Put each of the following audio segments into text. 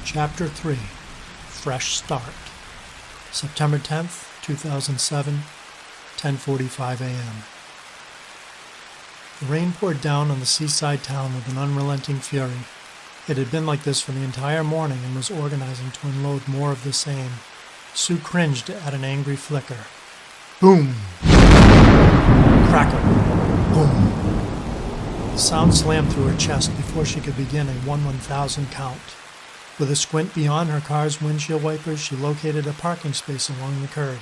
Chapter 3 Fresh Start. September 10th, 2007, 10:45 a.m. The rain poured down on the seaside town with an unrelenting fury. It had been like this for the entire morning and was organizing to unload more of the same. Sue cringed at an angry flicker. Boom! Crackle! Boom! The sound slammed through her chest before she could begin a 1/1000 count. With a squint beyond her car's windshield wipers, she located a parking space along the curb.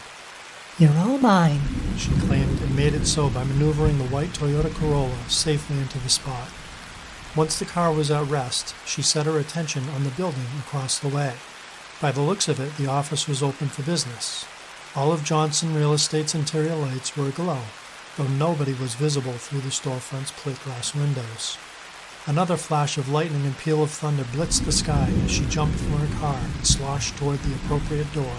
"You're all mine," she claimed, and made it so by maneuvering the white Toyota Corolla safely into the spot. Once the car was at rest, she set her attention on the building across the way. By the looks of it, the office was open for business. Olive Johnson Real Estate's interior lights were aglow, though nobody was visible through the storefront's plate glass windows. Another flash of lightning and peal of thunder blitzed the sky as she jumped from her car and sloshed toward the appropriate door.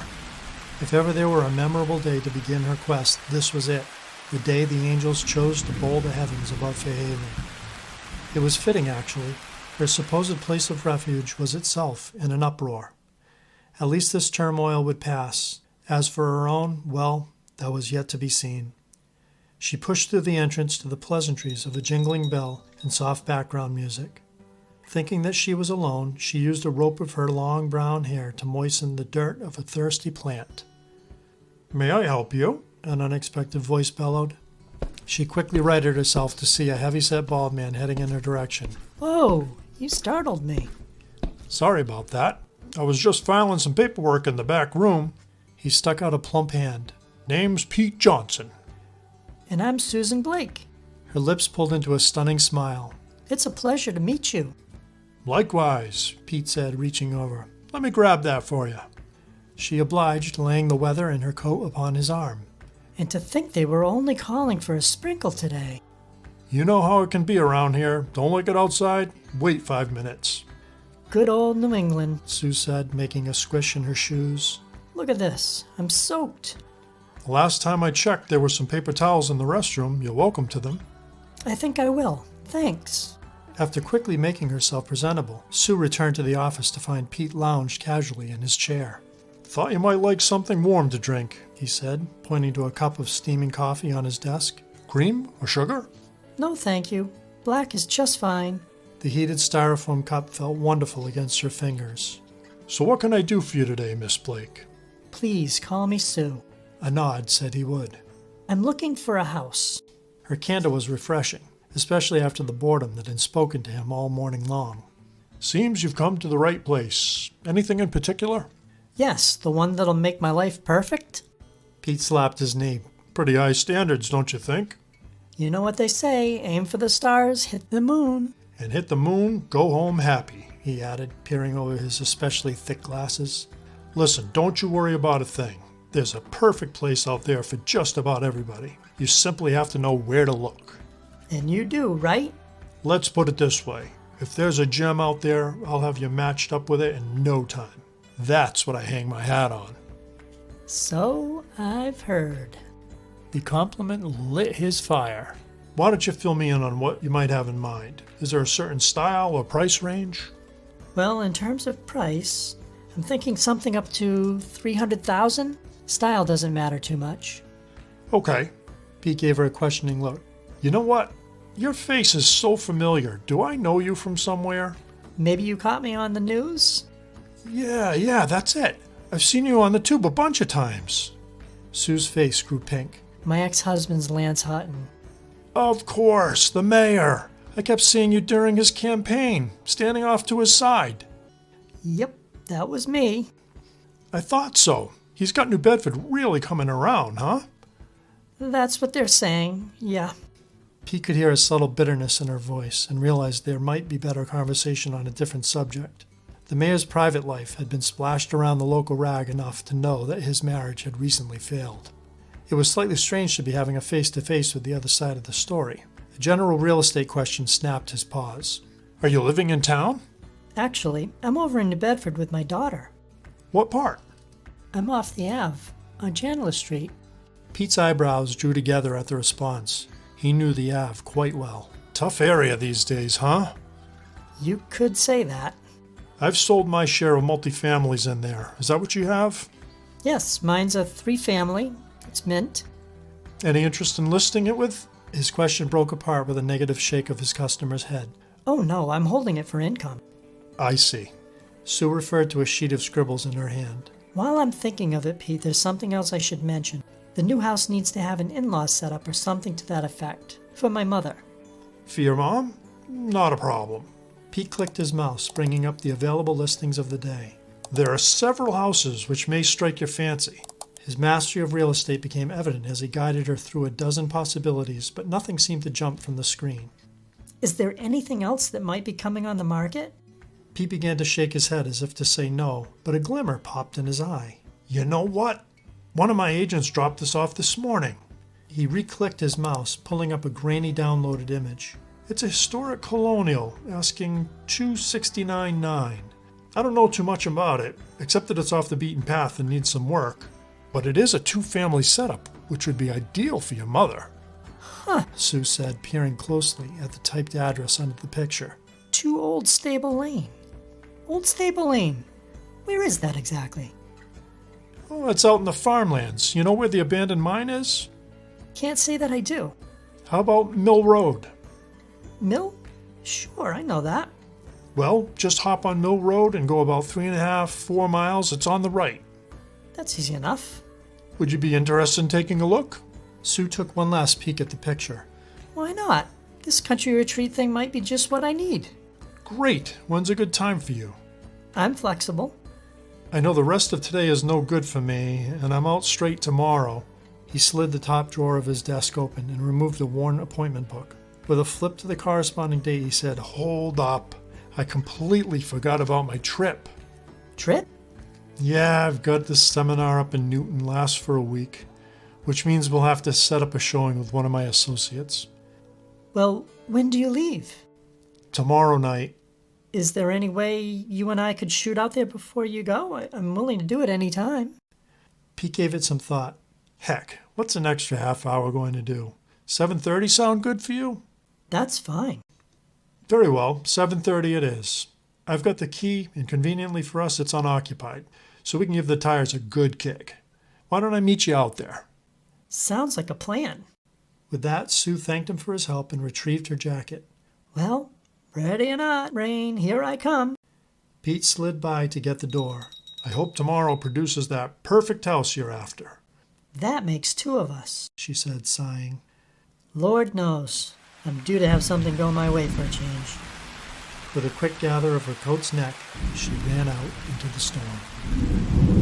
If ever there were a memorable day to begin her quest, this was it, the day the angels chose to bowl the heavens above Fairhaven. It was fitting, actually. Her supposed place of refuge was itself in an uproar. At least this turmoil would pass. As for her own, well, that was yet to be seen. She pushed through the entrance to the pleasantries of a jingling bell and soft background music. Thinking that she was alone, she used a rope of her long brown hair to moisten the dirt of a thirsty plant. "May I help you?" an unexpected voice bellowed. She quickly righted herself to see a heavy-set bald man heading in her direction. "Whoa, you startled me." "Sorry about that. I was just filing some paperwork in the back room." He stuck out a plump hand. "Name's Pete Johnson." "And I'm Susan Blake." Her lips pulled into a stunning smile. "It's a pleasure to meet you." "Likewise," Pete said, reaching over. "Let me grab that for you." She obliged, laying the weather and her coat upon his arm. "And to think they were only calling for a sprinkle today." "You know how it can be around here. Don't like it outside? Wait 5 minutes." "Good old New England." Sue said, making a squish in her shoes. "Look at this. I'm soaked." "The last time I checked, there were some paper towels in the restroom. You're welcome to them." "I think I will. Thanks." After quickly making herself presentable, Sue returned to the office to find Pete lounged casually in his chair. "Thought you might like something warm to drink," he said, pointing to a cup of steaming coffee on his desk. "Cream or sugar?" "No, thank you. Black is just fine." The heated styrofoam cup felt wonderful against her fingers. "So what can I do for you today, Miss Blake?" "Please call me Sue." A nod said he would. "I'm looking for a house." Her candor was refreshing, especially after the boredom that had spoken to him all morning long. "Seems you've come to the right place. Anything in particular?" "Yes, the one that'll make my life perfect." Pete slapped his knee. "Pretty high standards, don't you think?" "You know what they say, aim for the stars, hit the moon." "And hit the moon, go home happy," he added, peering over his especially thick glasses. "Listen, don't you worry about a thing. There's a perfect place out there for just about everybody. You simply have to know where to look." "And you do, right?" "Let's put it this way. If there's a gem out there, I'll have you matched up with it in no time. That's what I hang my hat on." "So I've heard." The compliment lit his fire. "Why don't you fill me in on what you might have in mind? Is there a certain style or price range?" "Well, in terms of price, I'm thinking something up to 300,000. Style doesn't matter too much." "Okay." Pete gave her a questioning look. "You know what? Your face is so familiar. Do I know you from somewhere?" "Maybe you caught me on the news?" Yeah, that's it. I've seen you on the tube a bunch of times." Sue's face grew pink. "My ex-husband's Lance Hutton." "Of course, the mayor. I kept seeing you during his campaign, standing off to his side." "Yep, that was me." "I thought so. He's got New Bedford really coming around, huh?" "That's what they're saying, yeah." Pete could hear a subtle bitterness in her voice and realized there might be better conversation on a different subject. The mayor's private life had been splashed around the local rag enough to know that his marriage had recently failed. It was slightly strange to be having a face-to-face with the other side of the story. A general real estate question snapped his pause. "Are you living in town?" "Actually, I'm over in New Bedford with my daughter." "What part?" "I'm off the Ave, on Chandler Street." Pete's eyebrows drew together at the response. He knew the Ave quite well. "Tough area these days, huh?" "You could say that." I've sold my share of multifamilies in there. Is that what you have? Yes, mine's a 3-family. It's mint. Any interest in listing it with? His question broke apart with a negative shake of his customer's head. Oh no, I'm holding it for income. I see. Sue referred to a sheet of scribbles in her hand. While I'm thinking of it, Pete, there's something else I should mention. The new house needs to have an in-law set up or something to that effect. For my mother. For your mom? Not a problem. Pete clicked his mouse, bringing up the available listings of the day. There are several houses which may strike your fancy. His mastery of real estate became evident as he guided her through a dozen possibilities, but nothing seemed to jump from the screen. Is there anything else that might be coming on the market? Pete began to shake his head as if to say no, but a glimmer popped in his eye. You know what? One of my agents dropped this off this morning. He re-clicked his mouse, pulling up a grainy downloaded image. It's a historic colonial, asking $269,900. I don't know too much about it, except that it's off the beaten path and needs some work. But it is a 2-family setup, which would be ideal for your mother. Huh, Sue said, peering closely at the typed address under the picture. 2 Old Stable Lane. Old Stable Lane. Where is that exactly? Oh, it's out in the farmlands. You know where the abandoned mine is? Can't say that I do. How about Mill Road? Mill? Sure, I know that. Well, just hop on Mill Road and go about 3.5, 4 miles. It's on the right. That's easy enough. Would you be interested in taking a look? Sue took one last peek at the picture. Why not? This country retreat thing might be just what I need. Great. When's a good time for you? I'm flexible. I know the rest of today is no good for me, and I'm out straight tomorrow. He slid the top drawer of his desk open and removed a worn appointment book. With a flip to the corresponding date, he said, Hold up. I completely forgot about my trip. Trip? Yeah, I've got this seminar up in Newton, lasts for a week, which means we'll have to set up a showing with one of my associates. Well, when do you leave? Tomorrow night. Is there any way you and I could shoot out there before you go? I'm willing to do it any time. Pete gave it some thought. Heck, what's an extra half hour going to do? 7:30 sound good for you? That's fine. Very well, 7:30 it is. I've got the key, and conveniently for us, it's unoccupied, so we can give the tires a good kick. Why don't I meet you out there? Sounds like a plan. With that, Sue thanked him for his help and retrieved her jacket. Well, ready or not, Rain, here I come. Pete slid by to get the door. I hope tomorrow produces that perfect house you're after. That makes 2 of us, She said, sighing. Lord knows. I'm due to have something go my way for a change. With a quick gather of her coat's neck, she ran out into the storm.